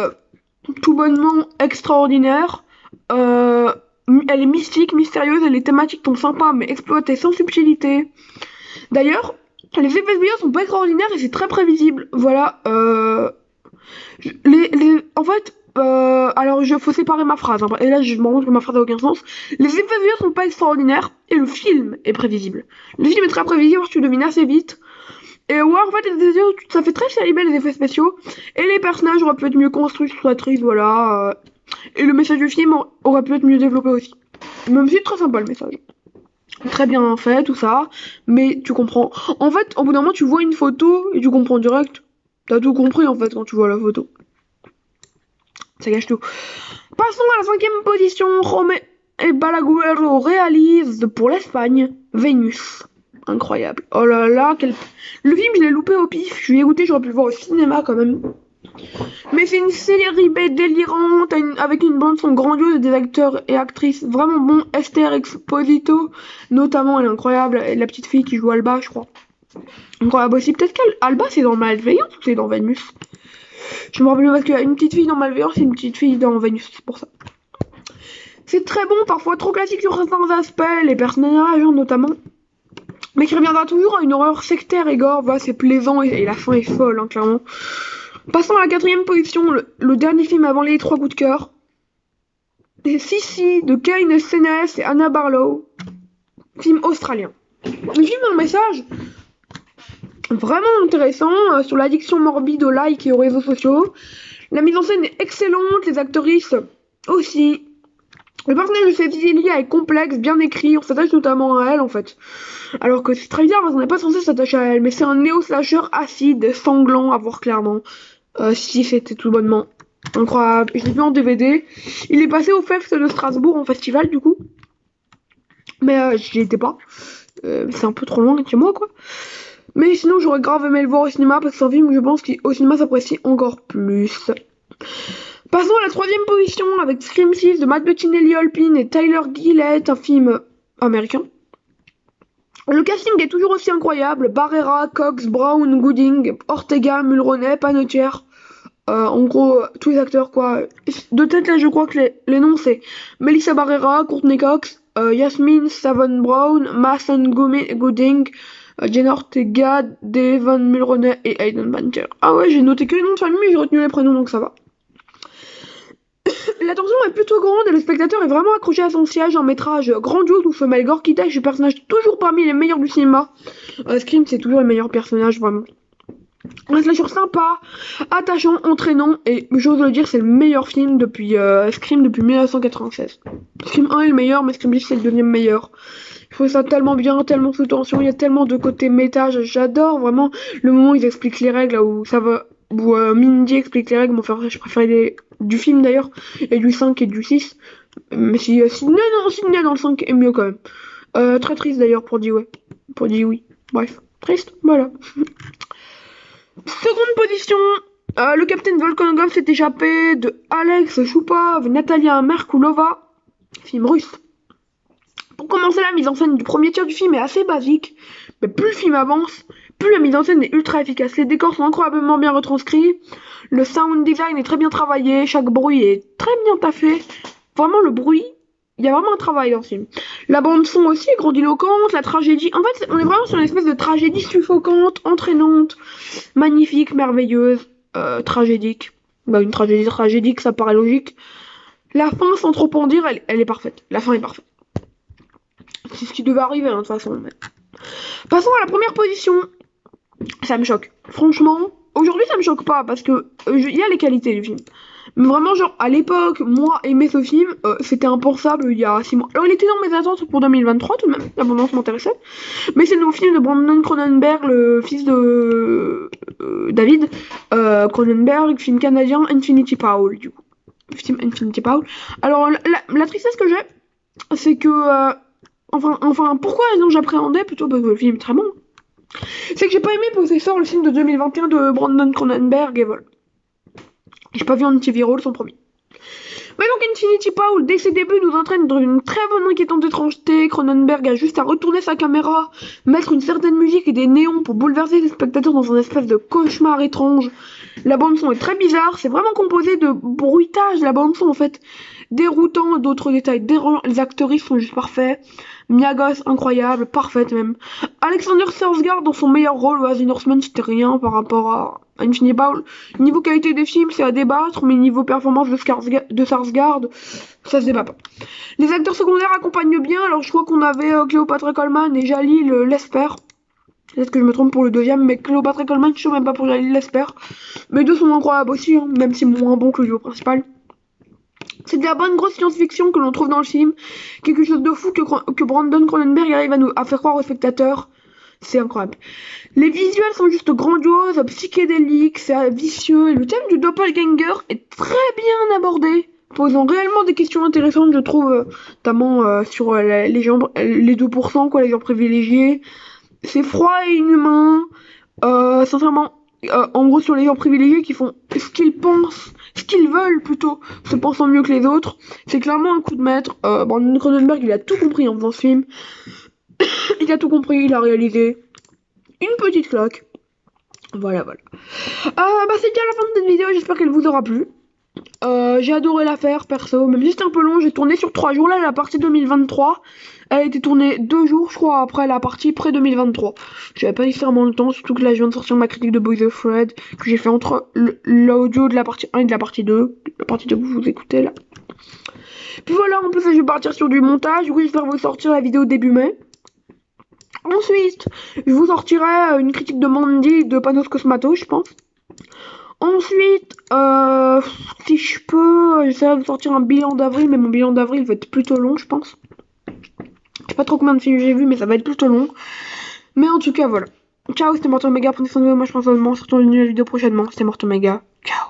tout bonnement extraordinaire. Elle est mystique, mystérieuse et les thématiques sont sympas mais exploitées sans subtilité. D'ailleurs, les effets spéciaux sont pas extraordinaires et c'est très prévisible. Voilà. En fait, alors il faut séparer ma phrase. Hein, et là, je me rends compte que ma phrase n'a aucun sens. Les effets spéciaux sont pas extraordinaires et le film est prévisible. Le film est très prévisible, tu devines assez vite. Et ouais, en fait, ça fait très chalibé les effets spéciaux. Et les personnages auraient pu être mieux construits sur la triste, voilà. Et le message du film aurait pu être mieux développé aussi. Même si c'est très sympa le message. Très bien fait, tout ça. Mais tu comprends. En fait, au bout d'un moment, tu vois une photo et tu comprends direct. T'as tout compris en fait quand tu vois la photo. Ça gâche tout. Passons à la 5ème position. Romé et Balaguero réalisent pour l'Espagne Vénus. Incroyable. Oh là là, le film je l'ai loupé au pif, je suis dégoûtée, j'aurais pu le voir au cinéma quand même. Mais c'est une série B délirante avec une bande son grandiose et des acteurs et actrices vraiment bons. Esther Exposito, notamment, elle est incroyable. Et la petite fille qui joue Alba, je crois. Incroyable aussi. Peut-être qu'Alba c'est dans Malveillance ou c'est dans Vénus. Je me rappelle parce qu'il y a une petite fille dans Malveillance et une petite fille dans Vénus, c'est pour ça. C'est très bon, parfois trop classique sur certains aspects, les personnages notamment. Mais qui reviendra toujours à une horreur sectaire et gore, voilà, c'est plaisant et la fin est folle, hein, clairement. Passons à la 4ème position, le dernier film avant les 3 coups de cœur. C'est Sissi de Kane Senes et Anna Barlow, film australien. Le film a un message vraiment intéressant sur l'addiction morbide aux likes et aux réseaux sociaux. La mise en scène est excellente, les actrices aussi. Le personnage de Cecilia est complexe, bien écrit, on s'attache notamment à elle en fait. Alors que c'est très bizarre parce qu'on n'est pas censé s'attacher à elle, mais c'est un néo-slasher acide, sanglant à voir clairement. Si c'était tout bonnement. Incroyable, je l'ai vu en DVD. Il est passé au FEFS de Strasbourg en festival du coup. Mais j'y étais pas. C'est un peu trop loin de chez moi quoi. Mais sinon j'aurais grave aimé le voir au cinéma parce que c'est un film que je pense qu'au cinéma s'apprécie encore plus. Passons à la troisième position avec Scream 6 de Matt Bettinelli Holpin et Tyler Gillett, un film américain. Le casting est toujours aussi incroyable. Barrera, Cox, Brown, Gooding, Ortega, Mulroney, Panettiere. En gros, tous les acteurs quoi. De tête là je crois que les noms c'est Melissa Barrera, Courtney Cox, Yasmine Savon Brown, Mason Gooding, Jenna Ortega, Devon Mulroney et Hayden Panettiere. Ah ouais, j'ai noté que les noms de famille mais j'ai retenu les prénoms donc ça va. La tension est plutôt grande et le spectateur est vraiment accroché à son siège. Un métrage grandiose où se mêle Gorky Tash, le personnage toujours parmi les meilleurs du cinéma. Scream, c'est toujours les meilleurs personnages, vraiment. Un slasher sympa, attachant, entraînant, et j'ose le dire, c'est le meilleur film depuis Scream depuis 1996. Scream 1 est le meilleur, mais Scream 10 c'est le deuxième meilleur. Je trouve ça tellement bien, tellement sous tension, il y a tellement de côtés méta, j'adore vraiment le moment où ils expliquent les règles, là où ça va, où Mindy explique les règles, mon frère, je préfère du film d'ailleurs, et du 5 et du 6. Mais si Sydney dans le 5 est mieux quand même. Très triste d'ailleurs pour Dewey. Pour Dewey. Bref, triste, voilà. Seconde position, le capitaine Volkonogov s'est échappé de Alex Choupov, Natalia Merkulova, film russe. Pour commencer, la mise en scène du premier tiers du film est assez basique, mais plus le film avance, plus la mise en scène est ultra efficace. Les décors sont incroyablement bien retranscrits, le sound design est très bien travaillé, chaque bruit est très bien taffé. Vraiment, le bruit, il y a vraiment un travail dans ce film. La bande son aussi est grandiloquente, la tragédie. En fait, on est vraiment sur une espèce de tragédie suffocante, entraînante, magnifique, merveilleuse, tragédique. Bah, une tragédie tragédique, ça paraît logique. La fin, sans trop en dire, elle est parfaite. La fin est parfaite. C'est ce qui devait arriver, hein, de toute façon. Mais... Passons à la première position. Ça me choque. Franchement, aujourd'hui, ça me choque pas, parce que il y a les qualités du film. Mais vraiment, genre, à l'époque, moi, aimer ce film, c'était impensable il y a 6 mois. Alors, il était dans mes attentes pour 2023, tout de même. L'abondance m'intéressait. Mais c'est le nouveau film de Brandon Cronenberg, le fils de David Cronenberg, film canadien, Infinity Power, du coup. Film Infinity Power. Alors, la tristesse que j'ai, c'est que... Enfin, pourquoi j'appréhendais plutôt parce que le film est très bon. C'est que j'ai pas aimé Possessor, le film de 2021 de Brandon Cronenberg, et voilà. J'ai pas vu Antiviral, son premier. Mais donc Infinity Power, dès ses débuts, nous entraîne dans une très bonne inquiétante étrangeté. Cronenberg a juste à retourner sa caméra, mettre une certaine musique et des néons pour bouleverser les spectateurs dans un espèce de cauchemar étrange. La bande son est très bizarre, c'est vraiment composé de bruitage, la bande son en fait. Déroutant, d'autres détails dérangeants, les actrices sont juste parfaits. Mia Goth, incroyable, parfaite même. Alexander Skarsgård dans son meilleur rôle, As Northman, c'était rien par rapport à Infinity Power. Niveau qualité des films, c'est à débattre, mais niveau performance de Skarsgård, ça se débat pas. Les acteurs secondaires accompagnent bien, alors je crois qu'on avait Cléopatra Coleman et Jalil Lesper. Peut-être que je me trompe pour le deuxième, mais Cléopatra Coleman, je sais même pas pour Jalil Lesper. Mais deux sont incroyables aussi, hein, même si moins bon que le duo principal. C'est de la bonne grosse science-fiction que l'on trouve dans le film. Quelque chose de fou que Brandon Cronenberg arrive à faire croire aux spectateurs. C'est incroyable. Les visuels sont juste grandioses, psychédéliques, c'est vicieux. Et le thème du doppelganger est très bien abordé, posant réellement des questions intéressantes, je trouve, notamment sur les 2%, quoi, les gens privilégiés. C'est froid et inhumain. Sincèrement, en gros, sur les gens privilégiés qui font ce qu'ils pensent, ce qu'ils veulent plutôt, se pensant mieux que les autres. C'est clairement un coup de maître. Brandon Cronenberg, il a tout compris en faisant ce film. Il a tout compris, il a réalisé une petite claque. Voilà. C'est déjà la fin de cette vidéo, j'espère qu'elle vous aura plu. J'ai adoré la faire, perso, même si c'était un peu long, j'ai tourné sur 3 jours, là, la partie 2023. Elle a été tournée 2 jours, je crois, après la partie pré-2023. J'avais pas nécessairement le temps, surtout que là, je viens de sortir ma critique de Boys of Fred, que j'ai fait entre l'audio de la partie 1 et de la partie 2. La partie 2 que vous écoutez, là. Puis voilà, en plus, je vais partir sur du montage. Oui, j'espère vous sortir la vidéo début mai. Ensuite, je vous sortirai une critique de Mandy de Panos Cosmatos, je pense. Ensuite, si je peux, j'essaierai de sortir un bilan d'avril, mais mon bilan d'avril va être plutôt long, je pense. Je sais pas trop combien de films j'ai vu, mais ça va être plutôt long. Mais en tout cas, voilà. Ciao, c'était Mortomega, prenez soin de vous, moi je pense à vous, on se retrouve dans une vidéo prochainement. C'était Mortomega, ciao.